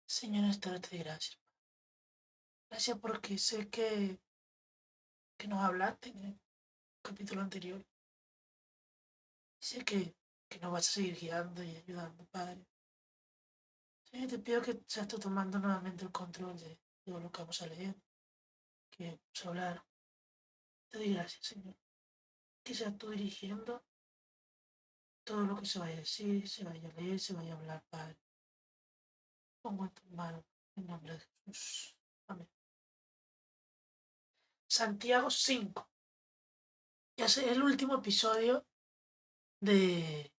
Señor Esther, te doy gracias. Gracias porque sé que nos hablaste en el capítulo anterior. Sé que nos vas a seguir guiando y ayudando, Padre. Señor, te pido que seas tú tomando nuevamente el control de todo lo que vamos a leer, que vamos a hablar. Te doy gracias, Señor. Que seas tú dirigiendo todo lo que se vaya a decir, se vaya a leer, se vaya a hablar, Padre. Pongo en tus manos, en nombre de Jesús. Amén. Santiago 5. Ya es el último episodio de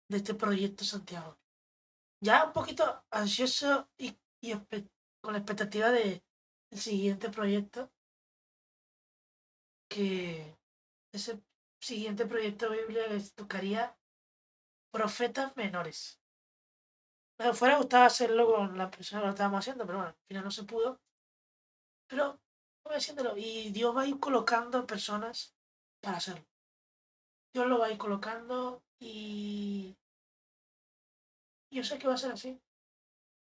este proyecto Santiago. Ya un poquito ansioso y con la expectativa de el siguiente proyecto, que ese siguiente proyecto bíblico les tocaría profetas menores. Me fuera gustado hacerlo con la persona que lo estábamos haciendo, pero bueno, al final no se pudo. Pero voy haciéndolo y Dios va a ir colocando personas para hacerlo. Dios lo va a ir colocando y yo sé que va a ser así.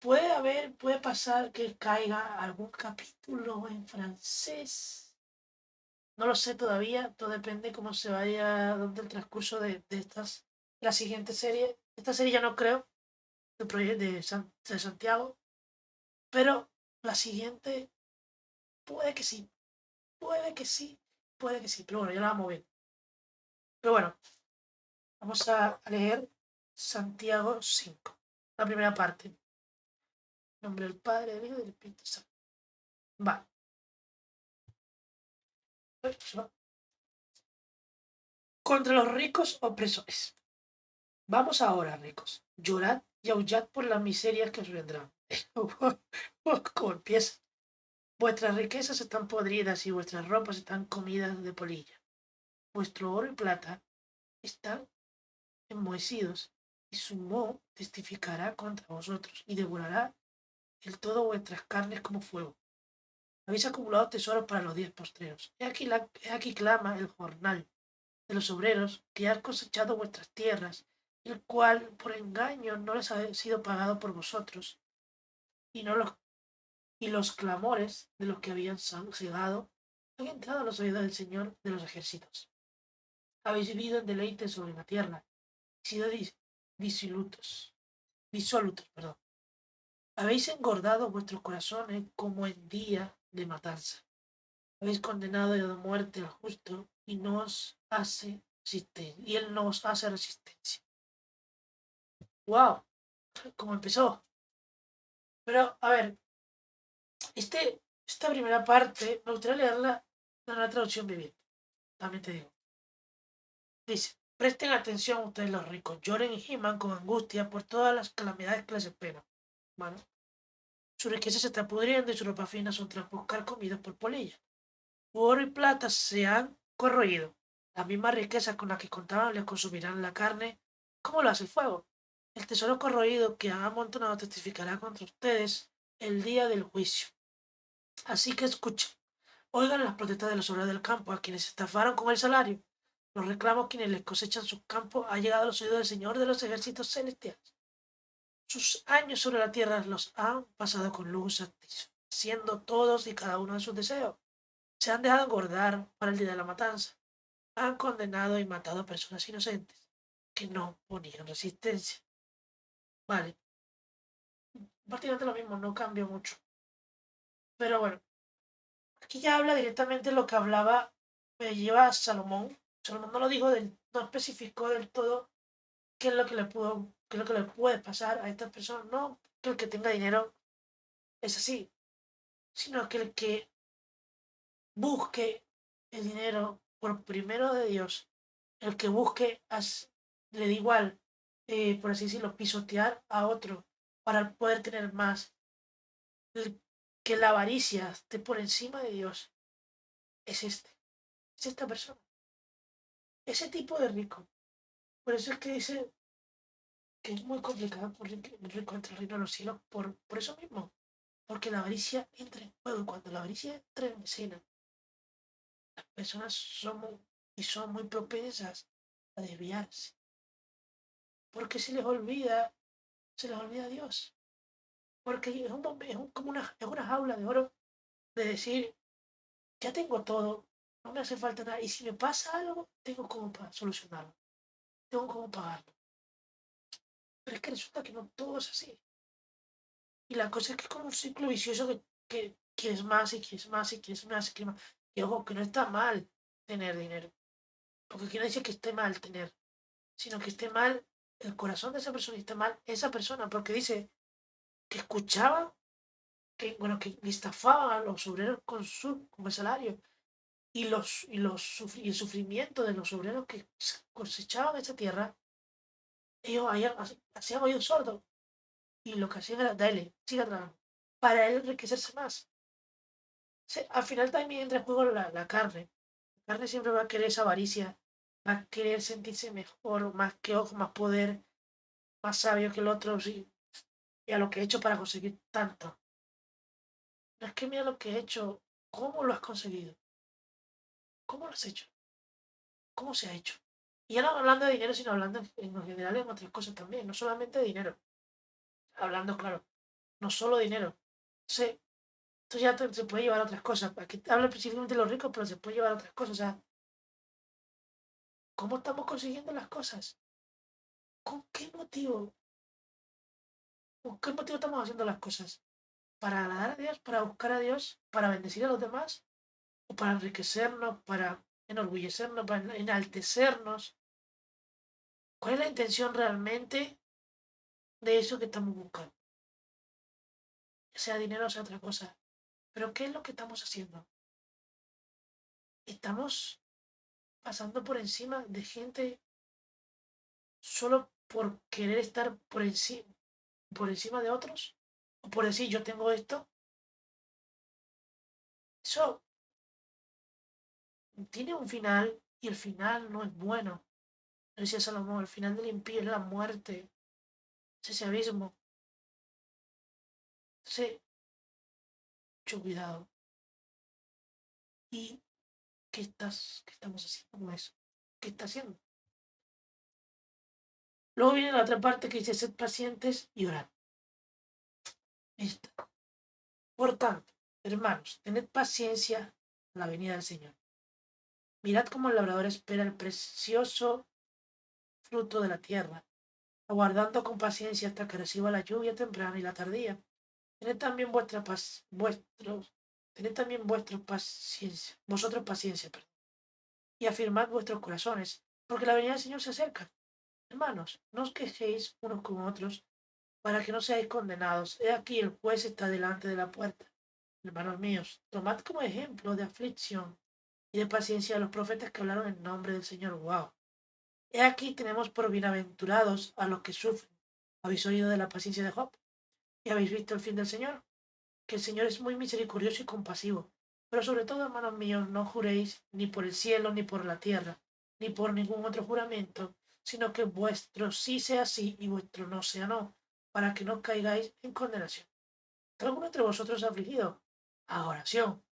Puede pasar que caiga algún capítulo en francés. No lo sé todavía, todo depende cómo se vaya dando el transcurso la siguiente serie. Esta serie ya no creo, del proyecto de Santiago, pero la siguiente puede que sí, puede que sí, puede que sí, pero bueno, ya la vamos a ver. Pero bueno, vamos a leer Santiago 5, la primera parte. En nombre del Padre, del Hijo y del Espíritu Santo. Vale. Contra los ricos opresores. Vamos ahora, ricos, llorad y aullad por las miserias que os vendrán. ¿Cómo empieza? Vuestras riquezas están podridas y vuestras ropas están comidas de polilla. Vuestro oro y plata están enmohecidos, y su moho testificará contra vosotros y devorará el todo vuestras carnes como fuego. Habéis acumulado tesoros para los días postreros. He aquí clama el jornal de los obreros que has cosechado vuestras tierras, el cual por engaño no les ha sido pagado por vosotros, y no los y los clamores de los que habían cegado han entrado a los oídos del Señor de los ejércitos. Habéis vivido en deleite sobre la tierra, y sido disolutos, disolutos, perdón. Habéis engordado vuestros corazones como en día de matanza. Habéis condenado y dado muerte al justo y no os hace resistencia, y él no os hace resistencia. ¡Wow! ¿Cómo empezó? Pero, a ver, esta primera parte me gustaría leerla en una traducción viviente. También te digo. Dice, presten atención ustedes los ricos, lloren y giman con angustia por todas las calamidades que les esperan. Bueno, su riqueza se está pudriendo y su ropa fina son tras buscar comidos por polilla. Su oro y plata se han corroído. Las mismas riquezas con las que contaban les consumirán la carne, como lo hace el fuego. El tesoro corroído que han amontonado testificará contra ustedes el día del juicio. Así que escuchen, oigan las protestas de los obreros del campo, a quienes estafaron con el salario. Los reclamos quienes les cosechan sus campos ha llegado a los oídos del Señor de los ejércitos celestiales. Sus años sobre la tierra los han pasado con luz, satisfaciendo todos y cada uno de sus deseos. Se han dejado engordar para el día de la matanza. Han condenado y matado a personas inocentes que no ponían resistencia. Vale, prácticamente lo mismo, no cambió mucho. Pero bueno, aquí ya habla directamente lo que hablaba, me lleva a Salomón. Salomón no lo dijo, no especificó del todo qué es lo que qué es lo que le puede pasar a estas personas. No que el que tenga dinero es así, sino que el que busque el dinero por primero de Dios, el que busque, le da igual, por así decirlo, pisotear a otro para poder tener más, que la avaricia esté por encima de Dios, es es esta persona, ese tipo de rico. Por eso es que dice que es muy complicado por rico entre el reino de los cielos, por eso mismo, porque la avaricia entra en juego. Cuando la avaricia entra en escena, las personas son muy propensas a desviarse, porque se les olvida Dios. Porque es una jaula de oro de decir, ya tengo todo, no me hace falta nada. Y si me pasa algo, tengo cómo para solucionarlo, tengo cómo pagarlo. Pero es que resulta que no todo es así. Y la cosa es que es como un ciclo vicioso que quieres más y quieres más y quieres más y quieres más. Y ojo, que no está mal tener dinero. Porque aquí no dice que esté mal tener, sino que esté mal el corazón de esa persona y esté mal esa persona. Porque dice que escuchaba, que, bueno, que estafaban a los obreros con el salario. Y el sufrimiento de los obreros que cosechaban esa tierra, ellos hacían oídos sordos. Y lo que hacían era, dale, siga trabajando. Para él enriquecerse más. Al final también entra en juego la carne. La carne siempre va a querer esa avaricia, va a querer sentirse mejor, más que ojo, más poder, más sabio que el otro, sí, y a lo que he hecho para conseguir tanto. No es que mira lo que he hecho, ¿cómo lo has conseguido? ¿Cómo lo has hecho? ¿Cómo se ha hecho? Y ya no hablando de dinero, sino hablando en general en otras cosas también, no solamente de dinero. Hablando, claro, no solo dinero. Sí, esto ya se puede llevar a otras cosas. Aquí habla específicamente de los ricos, pero se puede llevar a otras cosas. O sea, ¿cómo estamos consiguiendo las cosas? ¿Con qué motivo? ¿Con qué motivo estamos haciendo las cosas? ¿Para agradar a Dios? ¿Para buscar a Dios? ¿Para bendecir a los demás? ¿O para enriquecernos? ¿Para enorgullecernos? ¿Para enaltecernos? ¿Cuál es la intención realmente de eso que estamos buscando? Sea dinero o sea otra cosa. Pero ¿qué es lo que estamos haciendo? Estamos pasando por encima de gente solo por querer estar por encima de otros. O por decir yo tengo esto. Eso tiene un final y el final no es bueno. Decía Salomón, el final del impío es la muerte, es ese abismo. Sí, mucho cuidado. ¿Y qué estamos haciendo con eso? ¿Qué está haciendo? Luego viene la otra parte que dice, sed pacientes y orad. Esta. Por tanto, hermanos, tened paciencia a la venida del Señor. Mirad cómo el labrador espera el precioso fruto de la tierra, aguardando con paciencia hasta que reciba la lluvia temprana y la tardía. Tened también tened también vosotros paciencia, perdón, y afirmad vuestros corazones, porque la venida del Señor se acerca. Hermanos, no os quejéis unos con otros, para que no seáis condenados. He aquí el juez está delante de la puerta. Hermanos míos, tomad como ejemplo de aflicción y de paciencia a los profetas que hablaron en nombre del Señor. Wow. He aquí tenemos por bienaventurados a los que sufren. ¿Habéis oído de la paciencia de Job? ¿Y habéis visto el fin del Señor? Que el Señor es muy misericordioso y compasivo. Pero sobre todo, hermanos míos, no juréis ni por el cielo, ni por la tierra, ni por ningún otro juramento, sino que vuestro sí sea sí y vuestro no sea no, para que no caigáis en condenación. ¿Está alguno entre vosotros afligido? Haga oración.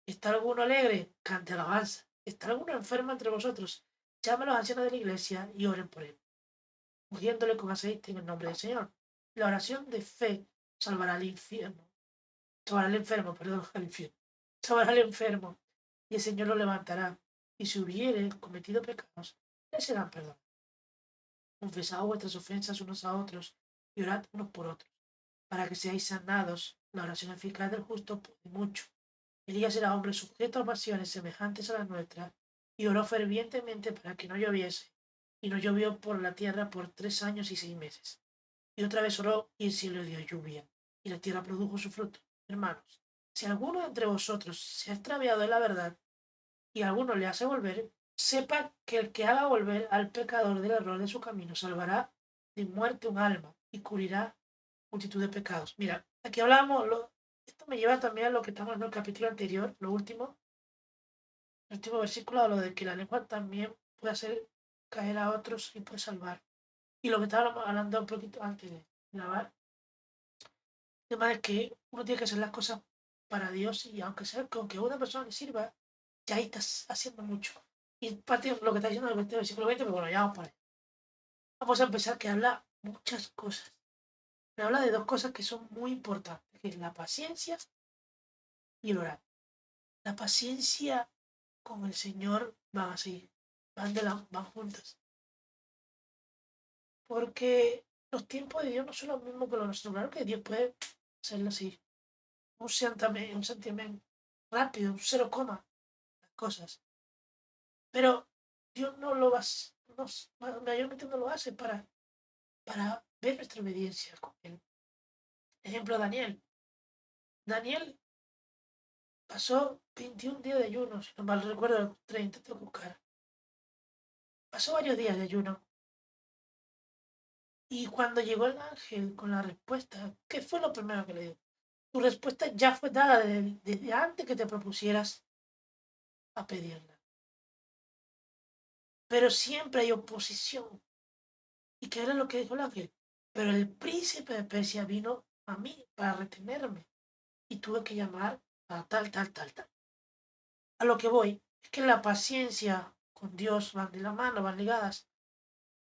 ¿Está alguno alegre? Cante alabanza. ¿Está alguno enfermo entre vosotros? Llame a los ancianos de la iglesia y oren por él, ungiéndole con aceite en el nombre del Señor. La oración de fe salvará al infierno. Salvará al enfermo, perdón, al infierno. Salvará al enfermo y el Señor lo levantará. Y si hubiere cometido pecados, le serán perdonados. Confesad vuestras ofensas unos a otros y orad unos por otros, para que seáis sanados. La oración eficaz del justo puede mucho. Elías era hombre sujeto a pasiones semejantes a las nuestras, y oró fervientemente para que no lloviese, y no llovió por la tierra por 3 años y 6 meses. Y otra vez oró, y el cielo dio lluvia, y la tierra produjo su fruto. Hermanos, si alguno de entre vosotros se ha extraviado de la verdad, y alguno le hace volver, sepa que el que haga volver al pecador del error de su camino salvará de muerte un alma y cubrirá multitud de pecados. Mira, aquí hablamos, esto me lleva también a lo que estamos en el capítulo anterior, lo último, el último versículo, a lo de que la lengua también puede hacer caer a otros y puede salvar. Y lo que estábamos hablando un poquito antes de grabar, el tema de que uno tiene que hacer las cosas para Dios y aunque sea con que una persona le sirva, ya ahí estás haciendo mucho. Y parte de lo que está diciendo el versículo 20, pero bueno, ya vamos para ahí. Vamos a empezar que habla muchas cosas. me habla de dos cosas que son muy importantes, que es la paciencia y el orar. La paciencia con el Señor van así, van juntas. Porque los tiempos de Dios no son los mismos que los nuestros. Claro que Dios puede hacerlo así. Un sentimiento rápido, un cero coma, las cosas. Pero Dios no lo hace, mayormente no lo hace para ver nuestra obediencia con Él. Ejemplo, Daniel. Daniel pasó 21 días de ayuno, si no mal recuerdo, 30, tengo que buscar. Pasó varios días de ayuno. Y cuando llegó el ángel con la respuesta, ¿qué fue lo primero que le dio? Tu respuesta ya fue dada desde antes que te propusieras a pedirla. Pero siempre hay oposición. ¿Y qué era lo que dijo el ángel? Pero el príncipe de Persia vino a mí para retenerme y tuve que llamar a tal, tal, tal, tal. A lo que voy es que la paciencia con Dios van de la mano, van ligadas.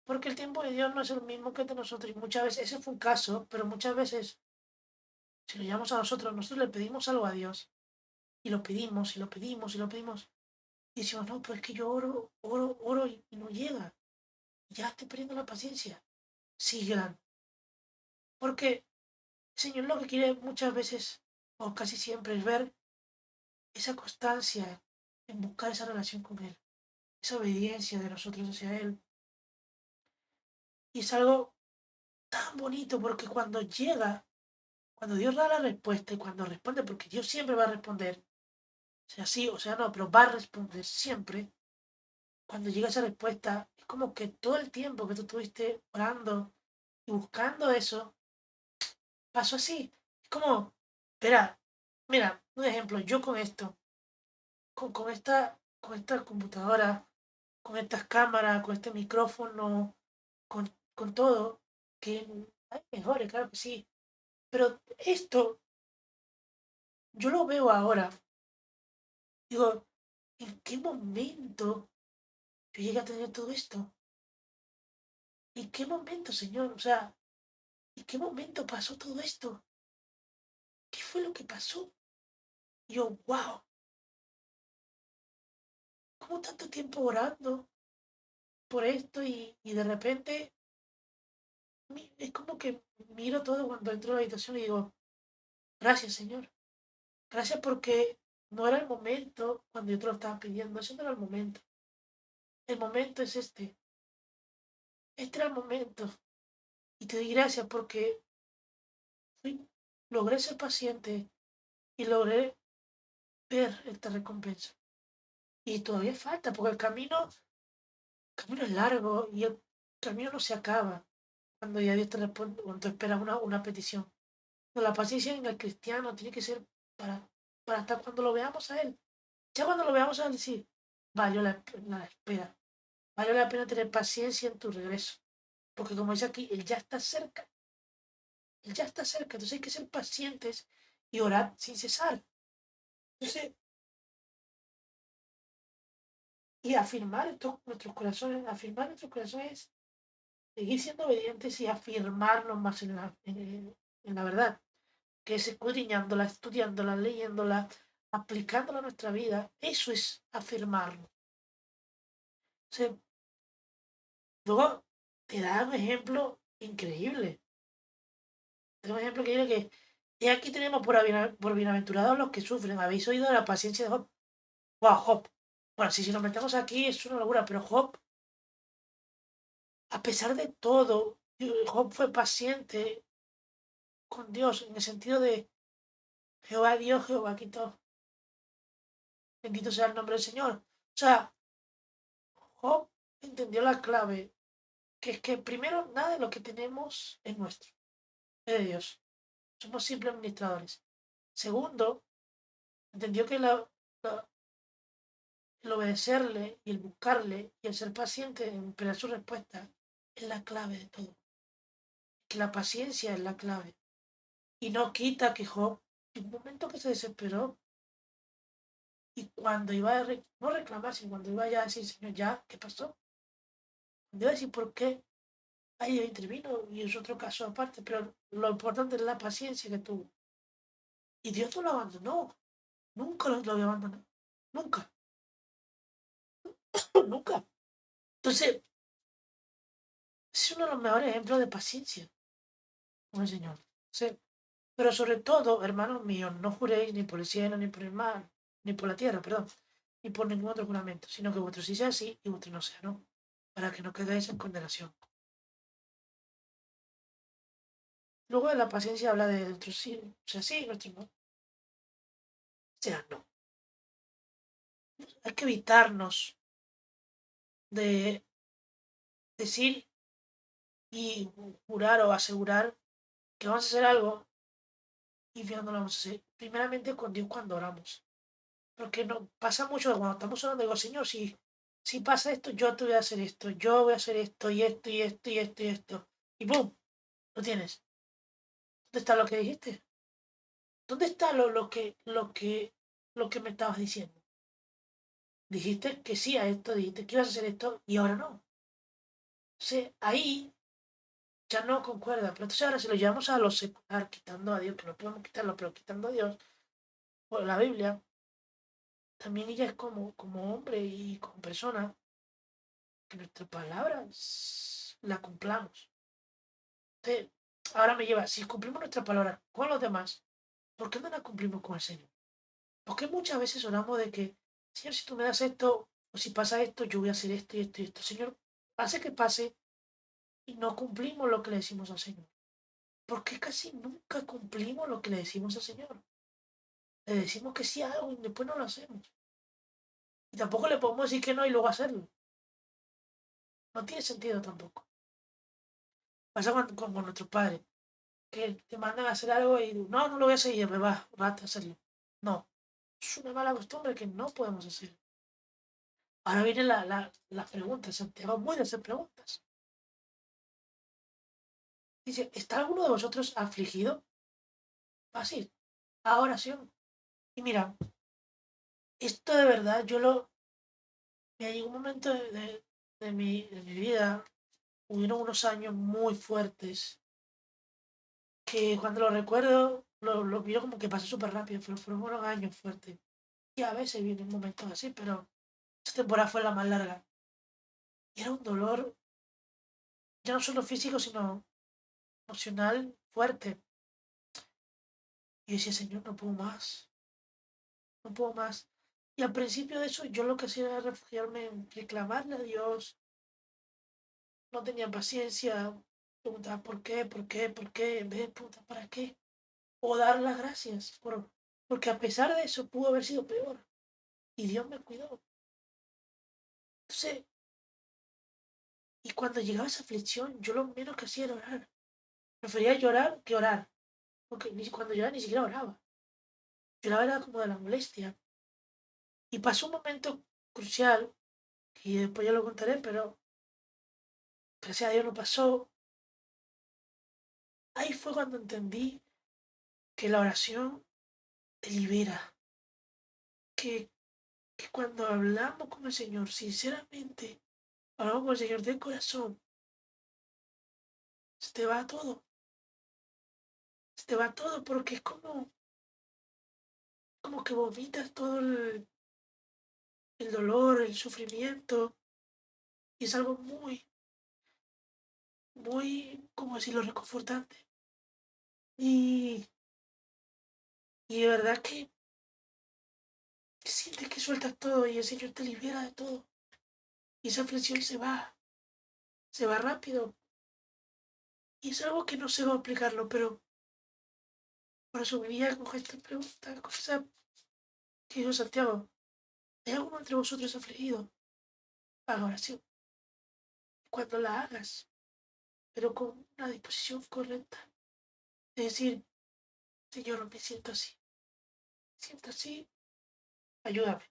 Porque el tiempo de Dios no es el mismo que el de nosotros. Y muchas veces, ese fue un caso, pero muchas veces, si lo llamamos a nosotros le pedimos algo a Dios. Y lo pedimos, y lo pedimos, y lo pedimos. Y decimos, no, pero es que yo oro, oro, oro y no llega. Ya estoy perdiendo la paciencia. Sigan. Porque el Señor lo que quiere muchas veces, o casi siempre, es ver esa constancia en buscar esa relación con Él, esa obediencia de nosotros hacia Él. Y es algo tan bonito porque cuando llega, cuando Dios da la respuesta y cuando responde, porque Dios siempre va a responder, sea sí o sea no, pero va a responder siempre. Cuando llega esa respuesta, es como que todo el tiempo que tú estuviste orando y buscando eso, pasó así. Es como, espera, mira, un ejemplo, yo con esto, con esta computadora, con estas cámaras, con este micrófono, con todo, que hay mejores, claro que sí, pero esto yo lo veo ahora, digo, ¿en qué momento yo llegué a tener todo esto? ¿En qué momento, Señor? O sea, ¿en qué momento pasó todo esto? ¿Qué fue lo que pasó? Y yo, wow, ¿cómo tanto tiempo orando por esto? Y de repente es como que miro todo cuando entro a la habitación y digo, gracias, Señor. Gracias porque no era el momento cuando yo te lo estaba pidiendo. Ese no era el momento. El momento es este. Este era el momento. Y te di gracias porque fui- logré ser paciente y logré ver esta recompensa. Y todavía falta porque el camino es largo y el camino no se acaba cuando ya Dios te responde, cuando tú esperas una petición. No, la paciencia en el cristiano tiene que ser para, para hasta cuando lo veamos a Él. Ya cuando lo veamos a Él, sí, valió la espera. Vale la pena tener paciencia en tu regreso. Porque como dice aquí, Él ya está cerca. Él ya está cerca. Entonces hay que ser pacientes y orar sin cesar. Entonces, y afirmar afirmar nuestros corazones, seguir siendo obedientes y afirmarnos más en la verdad. Que es escudriñándola, estudiándola, leyéndola, aplicándola a nuestra vida. Eso es afirmarnos. O sea, luego te da un ejemplo increíble. Te da un ejemplo increíble que y aquí tenemos por bienaventurados los que sufren. ¿Habéis oído de la paciencia de Job? ¡Wow, Job! Bueno, si nos metemos aquí es una locura, pero Job, a pesar de todo, Job fue paciente con Dios en el sentido de Jehová Dios, Jehová quitó. Bendito sea el nombre del Señor. O sea, Job entendió la clave, que es que primero nada de lo que tenemos es nuestro, es de Dios. Somos simples administradores. Segundo, entendió que la- el obedecerle y el buscarle y el ser paciente en esperar su respuesta es la clave de todo. Que la paciencia es la clave. Y no quita que Job, en un momento que se desesperó y cuando iba a no reclamar, sino cuando iba ya a decir, Señor, ya, ¿qué pasó? Cuando iba a decir, ¿por qué? ahí Dios intervino y es otro caso aparte, pero lo importante es la paciencia que tuvo. Y Dios no lo abandonó, nunca lo había abandonado, nunca, nunca. Entonces, es uno de los mejores ejemplos de paciencia con el Señor. Sí. Pero sobre todo, hermanos míos, no juréis ni por el cielo, ni por el mar, ni por la tierra, perdón, ni por ningún otro juramento, sino que vuestro sí sea sí y vuestro no sea no, para que no quedáis en condenación. Luego de la paciencia habla de nuestro sí, o sea, sí, nuestro no, o sea, no. Hay que evitarnos de decir y jurar o asegurar que vamos a hacer algo y al final no lo vamos a hacer. Primeramente con Dios cuando oramos. Porque no, pasa mucho cuando estamos orando, digo, Señor, si pasa esto, yo te voy a hacer esto, yo voy a hacer esto y esto y esto y esto y esto. Y ¡pum! Lo tienes. ¿Dónde está lo que dijiste? ¿Dónde está lo que me estabas diciendo? Dijiste que sí a esto, dijiste que ibas a hacer esto y ahora no. Entonces, ahí ya no concuerda. Pero entonces ahora si lo llevamos a lo secular, quitando a Dios, que no podemos quitarlo, pero quitando a Dios, por la Biblia, también ella es como hombre y como persona, que nuestra palabra la cumplamos. Entonces, ahora me lleva, si cumplimos nuestra palabra con los demás, ¿por qué no la cumplimos con el Señor? Porque muchas veces oramos de que, Señor, si tú me das esto, o si pasa esto, yo voy a hacer esto y esto y esto. Señor, hace que pase y no cumplimos lo que le decimos al Señor. Porque casi nunca cumplimos lo que le decimos al Señor. Le decimos que sí a algo y después no lo hacemos. Y tampoco le podemos decir que no y luego hacerlo. No tiene sentido tampoco. Pasa con nuestros padres, que te mandan a hacer algo y no, no lo voy a hacer y me va a hacerlo. No, es una mala costumbre que no podemos hacer. Ahora viene la pregunta, Santiago es muy de hacer preguntas. Dice, ¿está alguno de vosotros afligido? Así, a oración. Y mira, esto de verdad, me llegó un momento de mi vida, hubieron unos años muy fuertes, que cuando lo recuerdo, lo miro como que pasó súper rápido, pero fueron unos años fuertes. Y a veces vienen momentos así, pero esta temporada fue la más larga. Y era un dolor, ya no solo físico, sino emocional fuerte. Y yo decía, Señor, no puedo más, no puedo más. Y al principio de eso, yo lo que hacía era refugiarme en reclamarle a Dios, no tenía paciencia, preguntaba por qué, en vez de preguntar para qué, o dar las gracias, porque a pesar de eso pudo haber sido peor. Y Dios me cuidó. Entonces, y cuando llegaba esa aflicción, yo lo menos que hacía era orar. Prefería llorar que orar, porque cuando lloraba ni siquiera oraba. Lloraba era como de la molestia. Y pasó un momento crucial, y después ya lo contaré, pero gracias a Dios no pasó. Ahí fue cuando entendí que la oración te libera, que, que cuando hablamos con el Señor, sinceramente, hablamos con el Señor de corazón, se te va todo, se te va todo porque es como que vomitas todo el dolor, el sufrimiento, y es algo muy, muy, como decirlo, reconfortante. Y, y de verdad que sientes que sueltas todo y el Señor te libera de todo. Y esa aflicción se va rápido. Y es algo que no sé cómo explicarlo, pero por eso venía con esta pregunta, con esa que dijo Santiago. ¿Hay alguno entre vosotros afligido? Haga oración. Cuando la hagas, pero con una disposición correcta. Es decir, Señor, me siento así, ayúdame.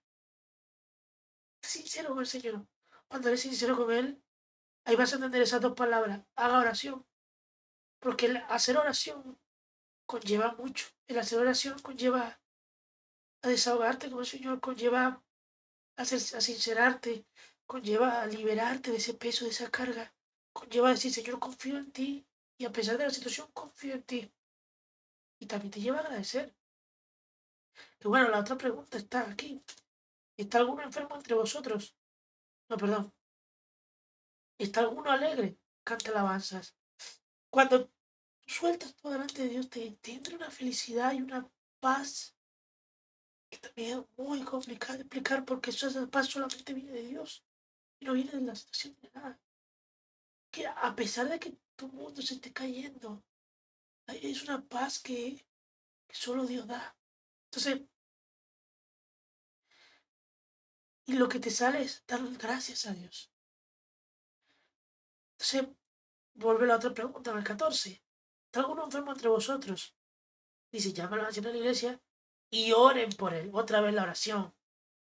Sincero con el Señor. Cuando eres sincero con Él, ahí vas a entender esas dos palabras. Haga oración. Porque el hacer oración conlleva mucho. El hacer oración conlleva a desahogarte con el Señor, conlleva a sincerarte, conlleva a liberarte de ese peso, de esa carga, conlleva decir, Señor, confío en ti, y a pesar de la situación, confío en ti. Y también te lleva a agradecer. Y bueno, la otra pregunta está aquí. ¿Está alguno enfermo entre vosotros? No, perdón. ¿Está alguno alegre? Canta alabanzas. Cuando sueltas todo delante de Dios, te entra una felicidad y una paz que también es muy complicado de explicar porque esa paz solamente viene de Dios y no viene de la situación de nada. Que a pesar de que tu mundo se esté cayendo, es una paz que solo Dios da. Entonces, y lo que te sale es dar gracias a Dios. Entonces, vuelve la otra pregunta en el 14. ¿Está alguno enfermo entre vosotros? Dice, llama a la ancianos de la iglesia y oren por él. Otra vez la oración.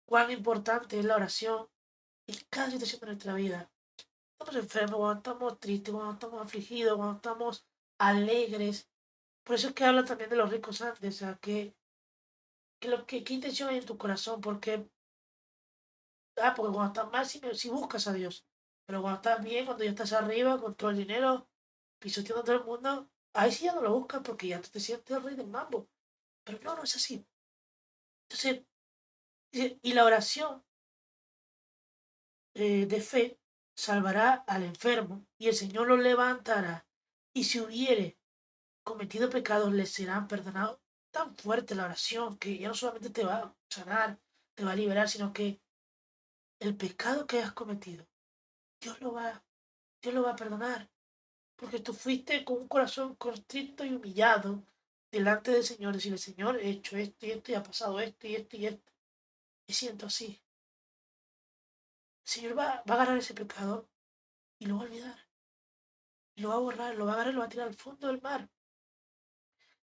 Cuán importante es la oración en cada situación de nuestra vida. Estamos enfermos, cuando estamos tristes, cuando estamos afligidos, cuando estamos alegres. Por eso es que habla también de los ricos antes, o sea, qué intención hay en tu corazón, porque cuando estás mal si buscas a Dios, pero cuando estás bien, cuando ya estás arriba, con todo el dinero, pisoteando a todo el mundo, ahí sí ya no lo buscas porque ya tú te sientes el rey del mambo. Pero no, no es así. Entonces, y la oración de fe salvará al enfermo y el Señor lo levantará. Y si hubiere cometido pecados, les serán perdonados. Tan fuerte la oración que ya no solamente te va a sanar, te va a liberar, sino que el pecado que hayas cometido, Dios lo va, Dios lo va a perdonar. Porque tú fuiste con un corazón constricto y humillado delante del Señor. Decirle, Señor, he hecho esto y esto y ha pasado esto y esto y esto. Me siento así. El Señor va a agarrar ese pecado y lo va a olvidar. Y lo va a borrar, lo va a agarrar y lo va a tirar al fondo del mar.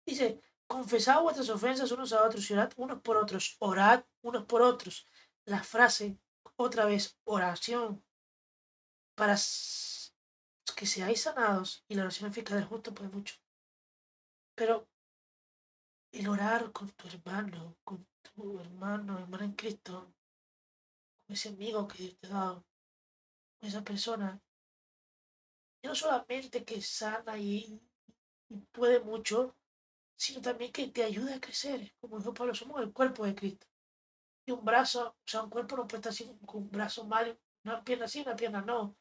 Dice, confesad vuestras ofensas unos a otros y orad unos por otros. Orad unos por otros. La frase, otra vez, oración, para que seáis sanados. Y la oración eficaz del justo puede mucho. Pero el orar con tu hermano, hermana en Cristo, con ese amigo que Dios te ha dado, con esa persona, y no solamente que sana y puede mucho, sino también que te ayuda a crecer. Como dijo Pablo, somos el cuerpo de Cristo. Y un brazo, o sea, un cuerpo no puede estar así con un brazo mal, una pierna sí, una pierna no.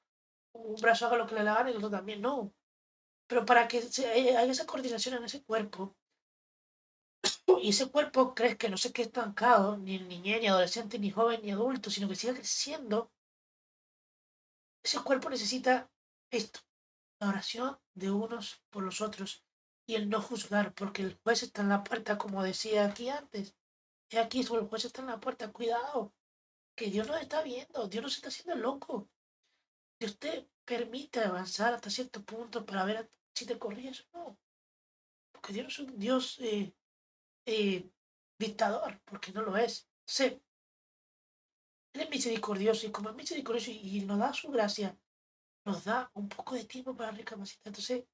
Un brazo haga lo que le hagan y el otro también no. Pero para que haya esa coordinación en ese cuerpo, y ese cuerpo crees que no se quede estancado, ni en niñez, ni adolescente, ni joven, ni adulto, sino que siga creciendo, ese cuerpo necesita esto, la oración de unos por los otros y el no juzgar, porque el juez está en la puerta, como decía aquí antes. Y aquí solo el juez está en la puerta, cuidado, que Dios nos está viendo, Dios nos está haciendo loco. Dios te permite avanzar hasta cierto punto para ver si te corriges o no. Porque Dios no es un Dios eh, dictador, porque no lo es. Sí, Él es misericordioso y como es misericordioso y nos da su gracia, nos da un poco de tiempo para recapacitar. Entonces,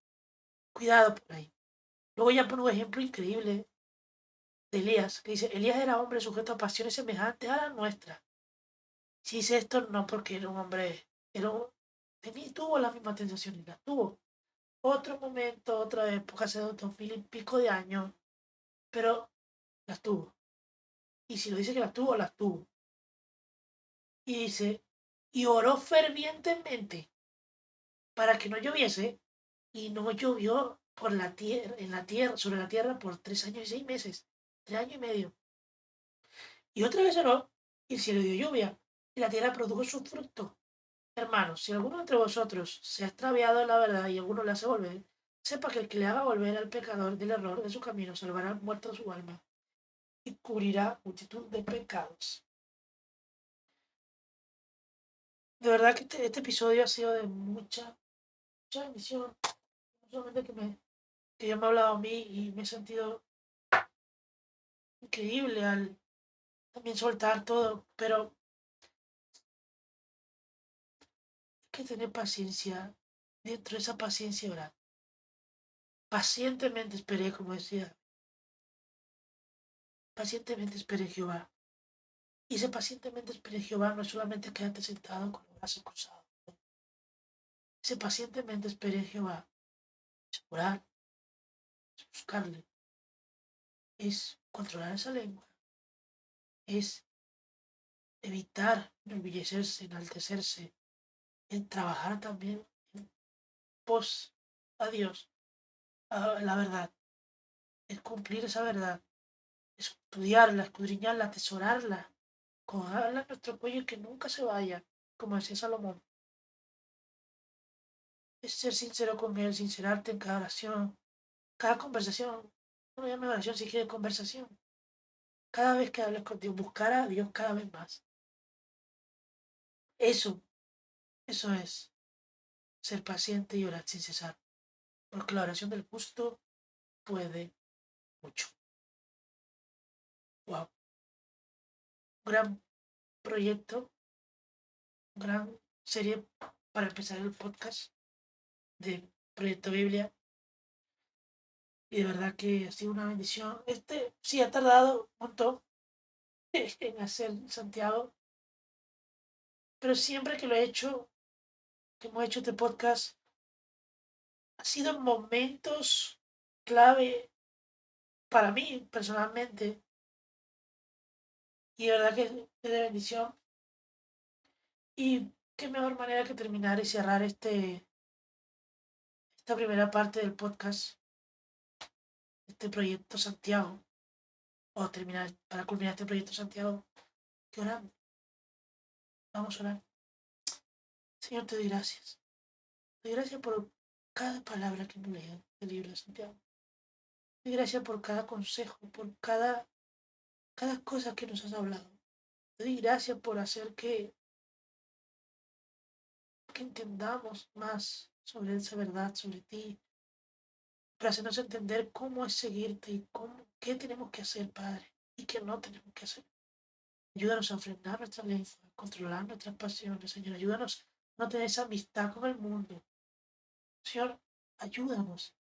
cuidado por ahí. Luego ya pone un ejemplo increíble de Elías, que dice, Elías era hombre sujeto a pasiones semejantes a las nuestras. Si dice esto, no porque era un hombre, era un, tuvo las mismas tentaciones, las tuvo. Otro momento, otra época, hace 2000 y pico de años, pero las tuvo. Y si lo dice que las tuvo, las tuvo. Y dice, y oró fervientemente para que no lloviese, y no llovió por la tierra, en la tierra, sobre la tierra por 3 años y 6 meses, 3 años y medio. Y otra vez oró, y el cielo dio lluvia, y la tierra produjo su fruto. Hermanos, si alguno entre vosotros se ha extraviado de la verdad y alguno le hace volver, sepa que el que le haga volver al pecador del error de su camino salvará muerta su alma y cubrirá multitud de pecados. De verdad que este episodio ha sido de mucha bendición. No solamente que Dios me ha hablado a mí y me he sentido increíble al también soltar todo, pero hay que tener paciencia. Dentro de esa paciencia orar. Pacientemente esperé, como decía, pacientemente esperé Jehová. Y ese pacientemente esperé Jehová no es solamente quedarte sentado con los brazos cruzados. Ese pacientemente espere en Jehová, es orar, es buscarle, es controlar esa lengua, es evitar enorgullecerse, enaltecerse, en trabajar también en pos a Dios, a la verdad, es cumplir esa verdad, estudiarla, escudriñarla, atesorarla, cogerla en nuestro cuello y que nunca se vaya, como decía Salomón. Es ser sincero con Él, sincerarte en cada oración, cada conversación. No llame oración si quiere conversación. Cada vez que hables con Dios, buscar a Dios cada vez más. Eso, eso es ser paciente y orar sin cesar. Porque la oración del justo puede mucho. Wow. Gran proyecto, gran serie para empezar el podcast de Proyecto Biblia. Y de verdad que ha sido una bendición. Sí ha tardado un montón en hacer Santiago, pero siempre que lo he hecho, que hemos hecho este podcast, ha sido en momentos clave para mí personalmente. Y de verdad que es de bendición. Y qué mejor manera que terminar y cerrar esta primera parte del podcast, este proyecto Santiago, o terminar, para culminar este proyecto Santiago, que orando. Vamos a orar. Señor, te doy gracias. Te doy gracias por cada palabra que hemos leído del libro de Santiago. Te doy gracias por cada consejo, por cada cosa que nos has hablado. Te doy gracias por hacer que entendamos más sobre esa verdad, sobre ti, para hacernos entender cómo es seguirte y qué tenemos que hacer, Padre, y qué no tenemos que hacer. Ayúdanos a frenar nuestra lengua, a controlar nuestras pasiones, Señor. Ayúdanos a no tener esa amistad con el mundo. Señor, ayúdanos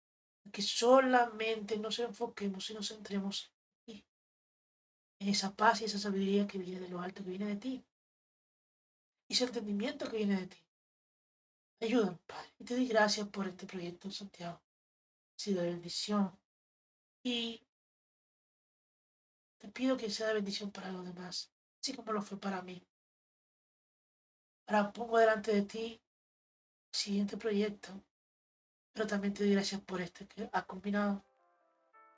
a que solamente nos enfoquemos y nos centremos en esa paz y esa sabiduría que viene de lo alto, que viene de ti, y ese entendimiento que viene de ti. Ayúdanos, Padre. Y te doy gracias por este proyecto, Santiago. Ha sido de bendición. Y te pido que sea de bendición para los demás, así como lo fue para mí. Ahora pongo delante de ti el siguiente proyecto, pero también te doy gracias por este que ha combinado.